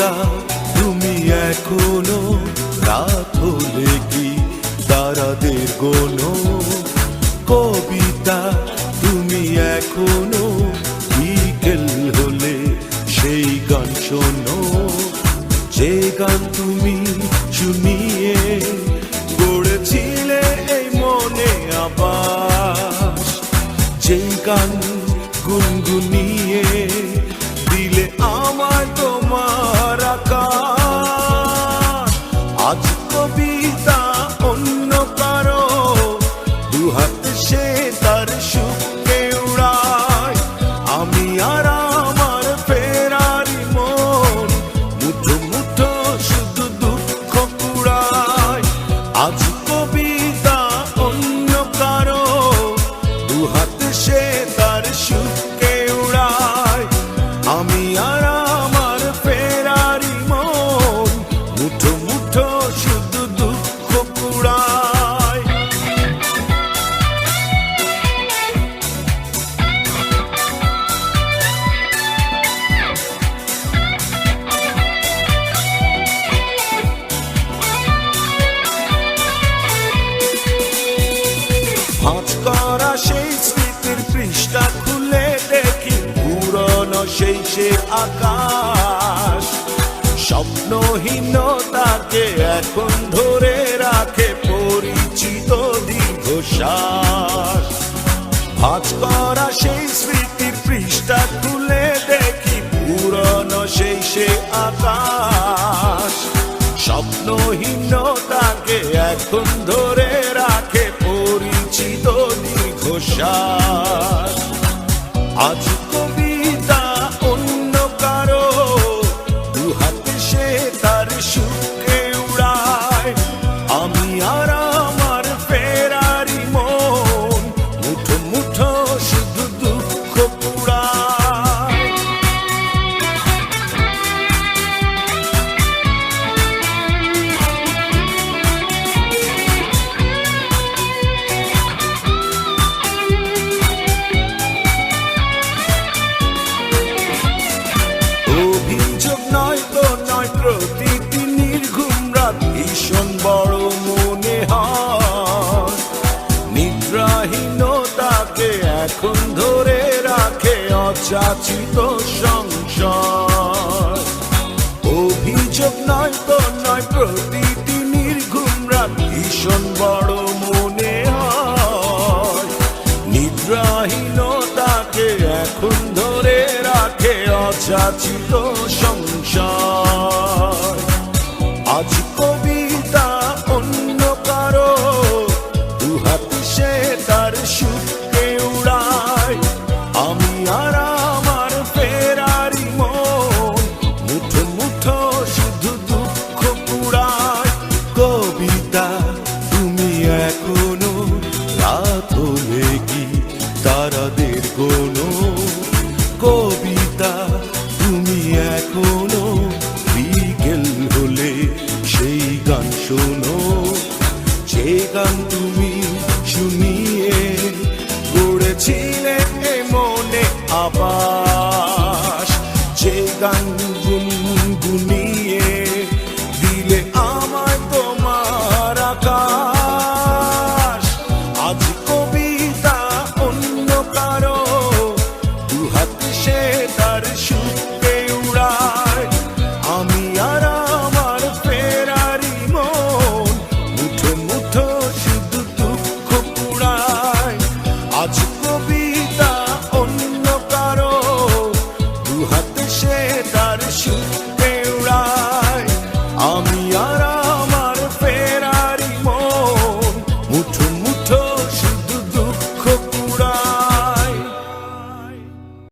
কবিতা তুমি এখনো রাত হলে কি তারাদের গোনো, কবিতা তুমি এখনো বিকেল হলে সেই গান শোনো, যে গান তুমি শুনিয়ে গড়েছিলে এই মনে আবার, যে গান গুনগুনিয়ে দিলে আমায় তোমার আকাশ। আজ কবিতা অন্য কারো দুহাতে সে তার সুখকে উড়ায়, আমি আর আমার ফেরারি মন মুঠো মুঠো শুধু দুঃখ কুড়ায়। আজ কবিতা অন্য কারো দুহাতে সে তার সুখকে উড়ায়, আমি আর আমার ফেরারি মন মুঠো মুঠো শুধু দুঃখ কুড়ায়। ভাঁজ করা সেই স্মৃতির পৃষ্ঠা খুলে দেখি পুরনো সেই সে আকাশ, স্বপ্নহীনতাকে এখন ধরে রাখে পরিচিত দীর্ঘশ্বাস। ভাঁজ করা সেই স্মৃতির পৃষ্ঠা খুলে দেখি পুরনো সেই সে আকাশ, স্বপ্নহীনতাকে এখন ধরে রাখে পরিচিত দীর্ঘশ্বাস। আজ কবিতা অন্য কারো দুহাতে সে তার সুখকে উড়ায়, আমি আর আমার ফেরারি মন মুঠো মুঠো শুধু দুঃখ কুড়ায়। অভিযোগ নয় তো নয়, প্রতিটি নির্ঘুম রাত ভীষণ বড় মনে হয়, নিদ্রাহীনতাকে এখন ধরে রাখে অযাচিত সংশয়। অভিযোগ নয় তো নয়, প্রতিটি নির্ঘুম রাত ভীষণ বড় মনে হয়, নিদ্রাহীনতাকে এখন ধরে রাখে অযাচিত সংশয়। আজ কবিতা অন্য কারো দুহাতে সে তার সুখকে উড়ায়, আমি আর আমার ফেরারি মন মুঠো মুঠো শুধু দুঃখ কুড়ায়। কবিতা তুমি এখনো রাত হলে কি তারাদের গোনো, কবিতা তুমি এখনো বিকেল হলে সেই গান শোনো, যে গান তুমি শুনিয়ে গড়েছিলে মনে আবাস, যে গান